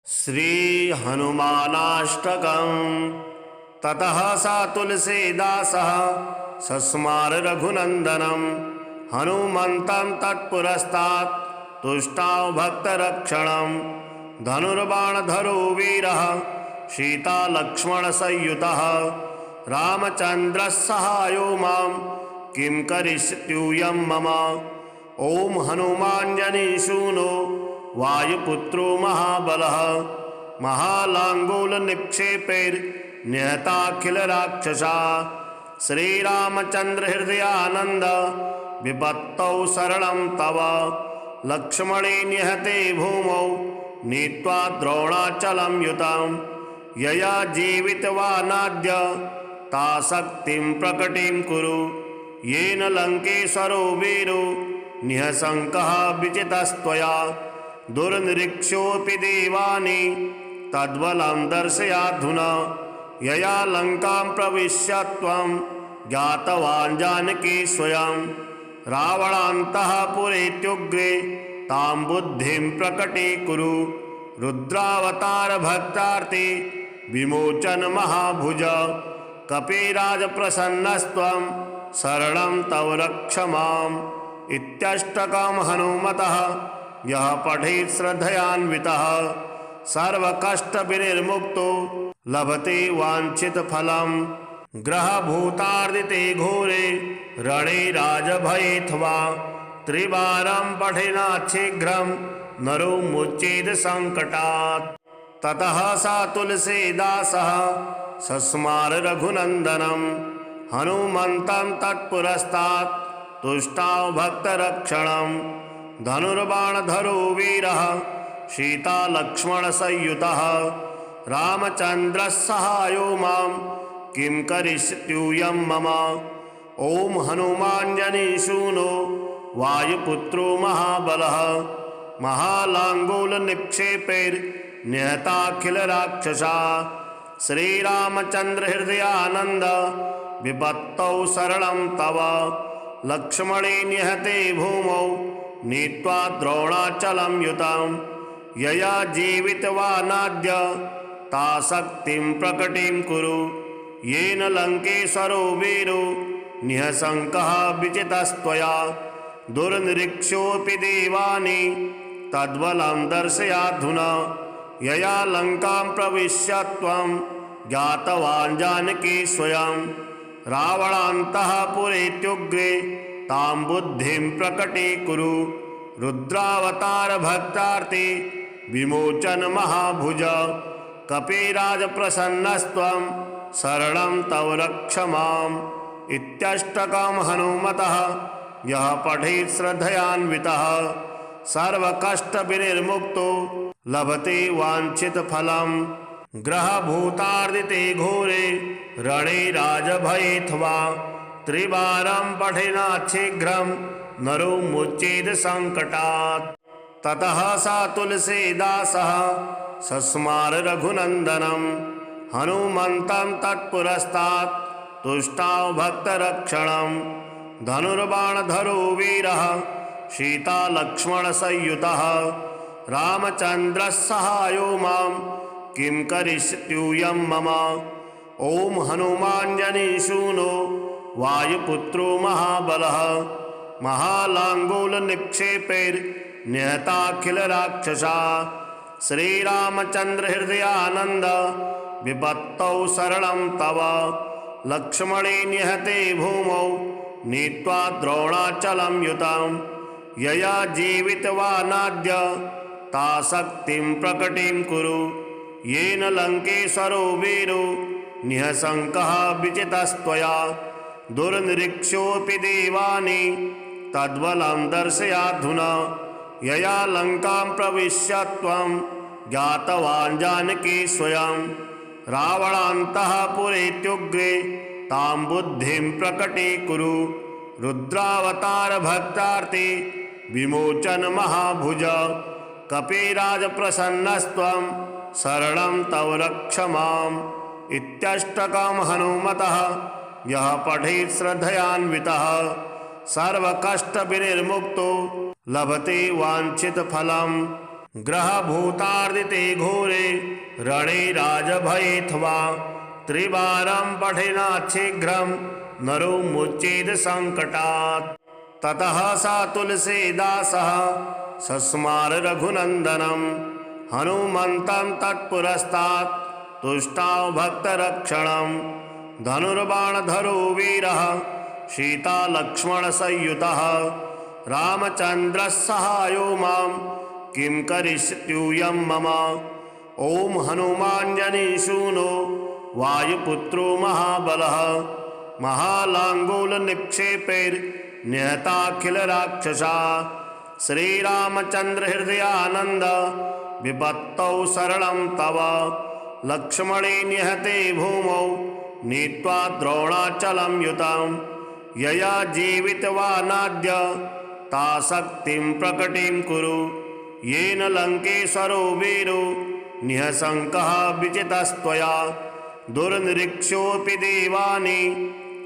श्री हनुमानाष्टकम्। ततः सा तुलसीदासः सस्मार रघुनंदनं हनुमन्तं तत्पुरस्तात् तुष्टाव भक्तरक्षणं। धनुर्बाणधरो वीरः सीतालक्ष्मणसंयुतः रामचन्द्रः सहायो मां किं करिष्यत्यूयं मम। ॐ हनुमाञ्जनीसूनो वायुपुत्रो महाबलः महालाङ्गूलनिक्षेपैर्निहताखिलराक्षसा। श्रीरामचन्द्र हृदयानन्द विपत्तौ शरणं तव। लक्ष्मणे निहते भूमौ नीत्वा द्रोणाचलं युतं। यया जीवितवानाद्य ता शक्तिं प्रकटिं कुरु। येन लङ्केश्वरो वीरो निःशङ्कः विजितस्त्वया। दुर्निरीक्ष्योऽपि देवानि तद्बलं दर्शयाधुना। यया लङ्कां प्रविश्य त्वं ज्ञातवान् जानकी स्वयं। रावणान्तःपुरेत्युग्रे तां बुद्धिं प्रकटीकुरु। रुद्रावतारभक्तार्ति विमोचन महाभुज। कपिराजप्रसन्नस्त्वं शरणं तव रक्ष माम्। इत्यष्टकं हनुमतः यः पठेत् श्रद्धयान्वितः सर्वकष्टविनिर्मुक्तो लभते वाञ्छितफलम्। ग्रहभूतार्दिते घोरे रणे राजभयेऽथवा। त्रिवारं पठेनात् शीघ्रं नरो मुच्येत सङ्कटात्। ततः सा तुलसीदासः सस्मार रघुनन्दनं हनुमन्तं तत्पुरस्तात् तुष्टाव भक्तरक्षणं। धनुर्बाणधरो वीरः सीतालक्ष्मणसंयुतः रामचन्द्रः सहायो मां किं करिष्यत्यूयं मम। ॐ हनुमाञ्जनीसूनो वायुपुत्रो महाबलः महालाङ्गूलनिक्षेपैर्निहताखिलराक्षसा। श्रीरामचन्द्र हृदयानन्द विपत्तौ शरणं तव। लक्ष्मणे निहते भूमौ नीत्वा द्रोणाचलं युतं। यया जीवितवानाद्य ता शक्तिं प्रकटिं कुरु। येन लङ्केश्वरो वीरो निःशङ्कः विजितस्त्वया। दुर्निरीक्ष्योऽपि देवानि तद्बलं दर्शयाधुना। यया लङ्कां प्रविश्य त्वं ज्ञातवान् जानकी स्वयं। रावणान्तःपुरेत्युग्रे तां बुद्धिं प्रकटीकुरु। रुद्रावतारभक्तार्ति विमोचन महाभुज। कपिराजप्रसन्नस्त्वं शरणं तव रक्ष माम्। इत्यष्टकं हनुमतः यः पठेत् श्रद्धयान्वितः सर्वकष्टविनिर्मुक्तो लभते वाञ्छितफलम्। ग्रहभूतार्दिते घोरे रणे राजभयेऽथवा। त्रिवारं पठेनात् शीघ्रं नरो मुच्येत सङ्कटात्। ततः सा तुलसीदासः सस्मार रघुनन्दनं हनुमन्तं तत्पुरस्तात् तुष्टाव भक्तरक्षणं। धनुर्बाणधरो वीरः सीतालक्ष्मणसंयुतः रामचन्द्रः सहायो मां किं करिष्यत्यूयं मम। ॐ हनुमाञ्जनीसूनो वायुपुत्रो महाबलः महालाङ्गूलनिक्षेपैर्निहताखिलराक्षसा। श्रीरामचन्द्र हृदयानन्द विपत्तौ शरणं तव। लक्ष्मणे निहते भूमौ नीत्वा द्रोणाचलं युतं। यया जीवितवानाद्य ता शक्तिं प्रकटिं कुरु। येन लङ्केश्वरो वीरो निःशङ्कः विजितस्त्वया। दुर्निरीक्ष्योऽपि देवानि तद्बलं दर्शयाधुना। यया लङ्कां प्रविश्य त्वं ज्ञातवान् जानकी स्वयं। रावणान्तःपुरेत्युग्रे तां बुद्धिं प्रकटीकुरु। रुद्रावतारभक्तार्ति विमोचन महाभुज। कपिराजप्रसन्नस्त्वं शरणं तव रक्ष माम्। इत्यष्टकं हनुमतः यः पठेत् श्रद्धयान्वितः सर्वकष्टविनिर्मुक्तो लभते वाञ्छितफलम्। ग्रहभूतार्दिते घोरे रणे राजभयेऽथवा त्रिवारं पठेनात् शीघ्रं नरो मुच्येद संकटात्। ततः स तुलसीदासः सस्मार रघुनन्दनं हनुमन्तं तत्पुरस्तात् तुष्टाव भक्तरक्षणं। धनुर्बाणधरो वीरः सीतालक्ष्मणसंयुतः रामचन्द्रः सहायो मां किं करिष्यत्यूयं मम। ॐ हनुमाञ्जनीसूनो वायुपुत्रो महाबलः महालाङ्गूलनिक्षेपैर्निहताखिलराक्षसा। श्रीरामचन्द्रहृदयानन्द विपत्तौ शरणं तव लक्ष्मणे निहते भूमौ नीत्वा द्रोणाचलं युतं। यया जीवितवानाद्य ता शक्तिं प्रकटिं कुरु येन लङ्केश्वरो वीरो निःशङ्कः विजितस्त्वया। दुर्निरीक्ष्योऽपि देवानि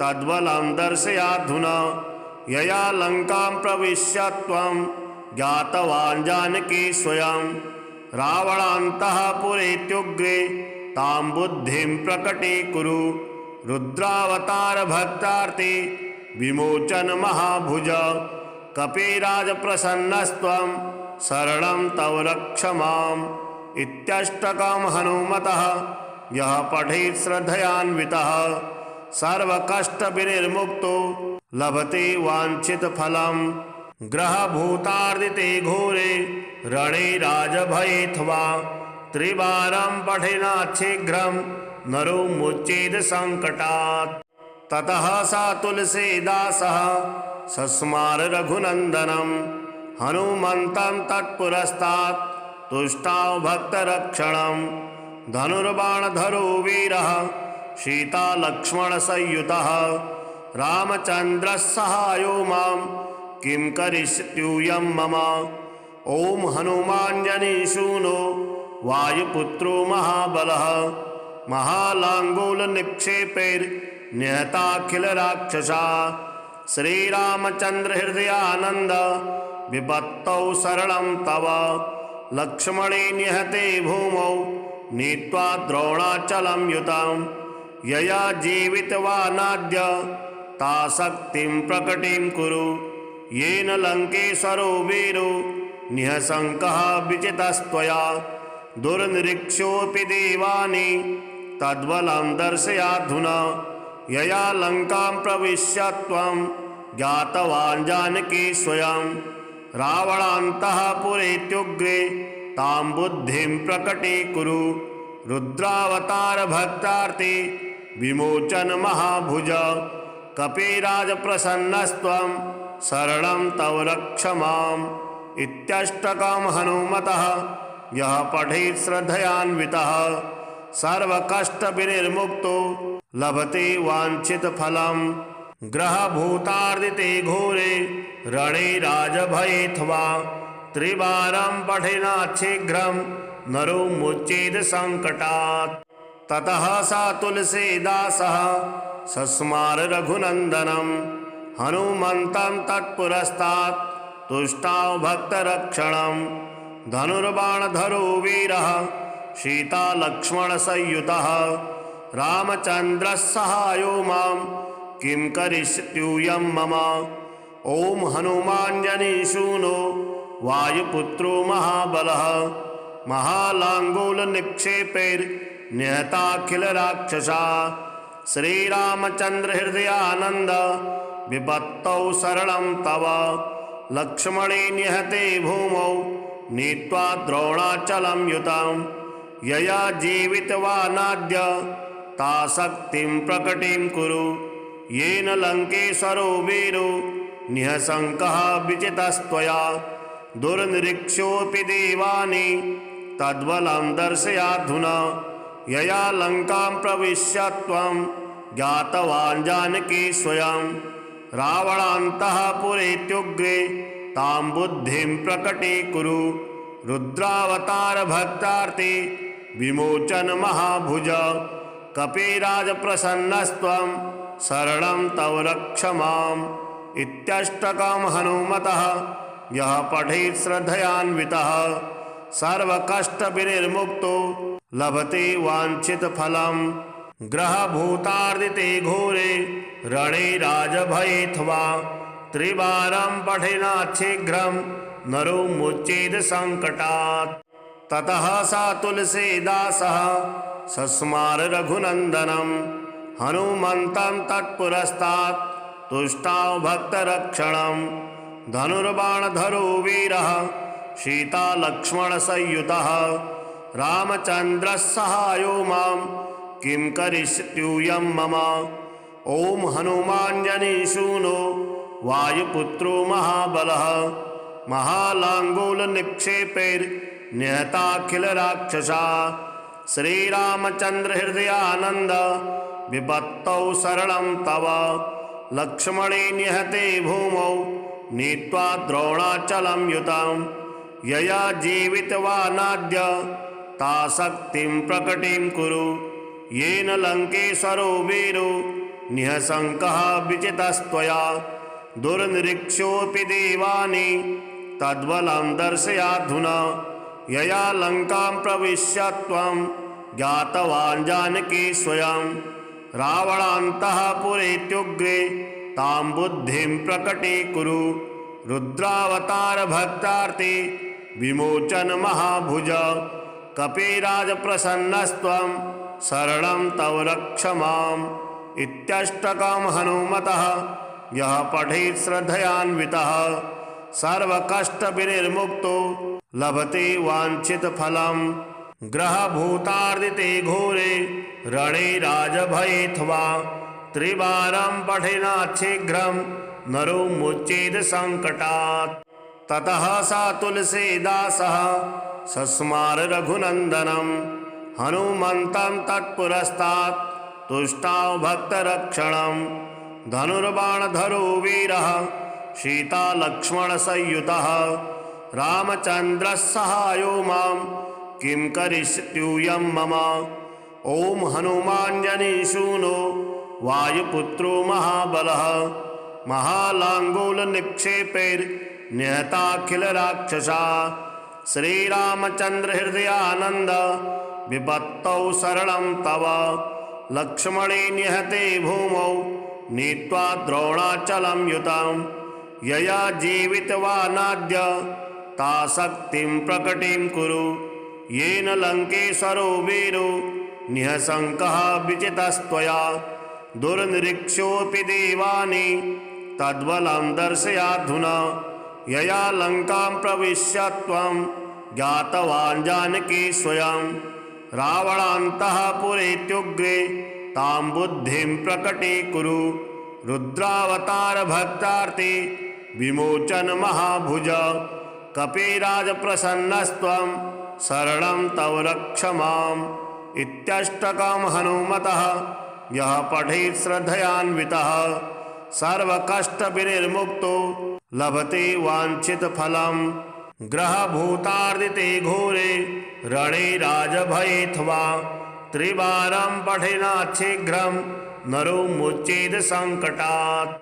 तद्बलं दर्शयाधुना यया लङ्कां प्रविश्य त्वं ज्ञातवान् जानकी स्वयं। रावणान्तःपुरेत्युग्रे तां बुद्धिं प्रकटीकुरु रुद्रावतारभक्तार्ते विमोचन महाभुज। कपिराजप्रसन्नस्त्वं शरणं तव रक्ष माम्। इत्यष्टकं हनुमतः यः पठेत् श्रद्धयान्वितः सर्वकष्टविनिर्मुक्तो लभते वाञ्छितफलम्। ग्रहभूतार्दिते घोरे रणे राजभयेऽथवा त्रिवारं पठेनात् शीघ्रं नरो मुच्येद संकटात्। ततः स तुलसीदासः सस्मार रघुनन्दनं हनुमन्तं तत्पुरस्तात् तुष्टाव भक्तरक्षणं। धनुर्बाणधरो वीरः सीतालक्ष्मणसंयुतः रामचन्द्रः सहायो मां किं करिष्यत्यूयं मम। ॐ हनुमाञ्जनीसूनो वायुपुत्रो महाबलः महालाङ्गूलनिक्षेपैर्निहताखिलराक्षसा। श्रीरामचन्द्रहृदयानन्द विपत्तौ शरणं तव लक्ष्मणे निहते भूमौ नीत्वा द्रोणाचलं युतं। यया जीवितवानाद्य ता शक्तिं प्रकटिं कुरु येन लङ्केश्वरो वीरो निःशङ्कः विजितस्त्वया। दुर्निरीक्ष्योऽपि देवानि तद्बलं दर्शयाधुना यया लङ्कां प्रविश्य त्वं ज्ञातवान् जानकी स्वयं। रावणान्तःपुरेत्युग्रे तां बुद्धिं प्रकटीकुरु रुद्रावतारभक्तार्ते विमोचन महाभुज। कपिराजप्रसन्नस्त्वं शरणं तव रक्ष माम्। इत्यष्टकं हनुमतः यः पठेत् श्रद्धयान्वितः सर्वकष्टविनिर्मुक्तो लभते वाञ्छितफलम्। ग्रहभूतार्दिते घोरे रणे राजभयेऽथवा त्रिवारं पठेनात् शीघ्रं नरो मुच्येद संकटात्। ततः स तुलसीदासः सस्मार रघुनन्दनं हनुमन्तं तत्पुरस्तात् तुष्टाव भक्तरक्षणं। धनुर्बाणधरो वीरः सीतालक्ष्मणसंयुतः रामचन्द्रः सहायो मां किं करिष्यत्यूयं मम। ॐ हनुमाञ्जनीसूनो वायुपुत्रो महाबलः महालाङ्गूलनिक्षेपैर्निहताखिलराक्षसा। श्रीरामचन्द्रहृदयानन्द विपत्तौ शरणं तव लक्ष्मणे निहते भूमौ नीत्वा द्रोणाचलं युतं। यया जीवितवानाद्य ता शक्तिं प्रकटिं कुरु येन लङ्केश्वरो वीरो निःशङ्कः विजितस्त्वया। दुर्निरीक्ष्योऽपि देवानि तद्बलं दर्शयाधुना यया लङ्कां प्रविश्य त्वं ज्ञातवान् जानकी स्वयं। रावणान्तःपुरेत्युग्रे तां बुद्धिं प्रकटीकुरु रुद्रावतारभक्तार्ते विमोचन महाभुज। कपिराजप्रसन्नस्त्वं शरणं तव रक्ष माम्। इत्यष्टकं हनुमतः यः पठेत् श्रद्धयान्वितः सर्वकष्टविनिर्मुक्तो लभते वाञ्छितफलम् ग्रहभूतार्दिते घोरे रणे राजभयेऽथवा त्रिवारं पठेनात् शीघ्रं नरो मुच्येत सङ्कटात्। ततः स तुलसीदासः सस्मार रघुनन्दनं हनुमन्तं तत्पुरस्तात् तुष्टाव भक्तरक्षणं धनुर्बाणधरो वीरः सीतालक्ष्मणसंयुतः रामचन्द्रः सहायो मां किं करिष्यत्यूयं मम। ॐ हनुमाञ्जनीसूनो वायुपुत्रो महाबलः महालाङ्गूलनिक्षेपैर्निहताखिलराक्षसा श्रीरामचन्द्रहृदयानन्द विपत्तौ शरणं तव लक्ष्मणे निहते भूमौ नीत्वा द्रोणाचलं युतं यया जीवितवानाद्य ता शक्तिं प्रकटिं कुरु येन लङ्केश्वरो वीरो निःशङ्कः विजितस्त्वया दुर्निरीक्ष्योऽपि देवानि तद्बलं दर्शयाधुना यया लङ्कां प्रविश्य त्वं ज्ञातवान् जानकी स्वयं रावणान्तःपुरेत्युग्रे तां बुद्धिं प्रकटीकुरु रुद्रावतारभक्तार्ते विमोचन महाभुज कपिराजप्रसन्नस्त्वं शरणं तव रक्ष माम्। इत्यष्टकं हनुमतः यः पठेत् श्रद्धयान्वितः सर्वकष्टविनिर्मुक्तो लभते वाञ्छितफलम् ग्रहभूतार्दिते घोरे रणे राजभयेऽथवा त्रिवारं पठेनात् शीघ्रं नरो मुच्येत सङ्कटात्। ततः स तुलसीदासः सस्मार रघुनन्दनं हनुमन्तं तत्पुरस्तात् तुष्टाव भक्तरक्षणं धनुर्बाणधरो वीरः सीतालक्ष्मणसंयुतः रामचन्द्रः सहायो मां किं करिष्यत्यूयं मम। ॐ हनुमाञ्जनीसूनो वायुपुत्रो महाबलः महालाङ्गूलनिक्षेपैर्निहताखिलराक्षसा श्रीरामचन्द्रहृदयानन्द विपत्तौ शरणं तव लक्ष्मणे निहते भूमौ नीत्वा द्रोणाचलं युतं यया जीवितवानाद्य ता शक्तिं प्रकटिं कुरु येन लङ्केश्वरो वीरो निःशङ्कः विजितस्त्वया दुर्निरीक्ष्योऽपि देवानि तद्बलं दर्शयाधुना यया लङ्कां प्रविश्य त्वं ज्ञातवान् जानकी स्वयं रावणान्तःपुरेत्युग्रे तां बुद्धिं प्रकटीकुरु रुद्रावतारभक्तार्ते विमोचन महाभुज कपिराजप्रसन्नस्त्वं शरणं तव रक्ष माम्। इत्यष्टकं हनुमतः यः पठेत् श्रद्धयान्वितः सर्वकष्टविनिर्मुक्तो लभते वाञ्छितफलम् ग्रहभूतार्दिते घोरे रणे राजभयेऽथवा त्रिवारं पठेनात् शीघ्रं नरो मुच्येत सङ्कटात्।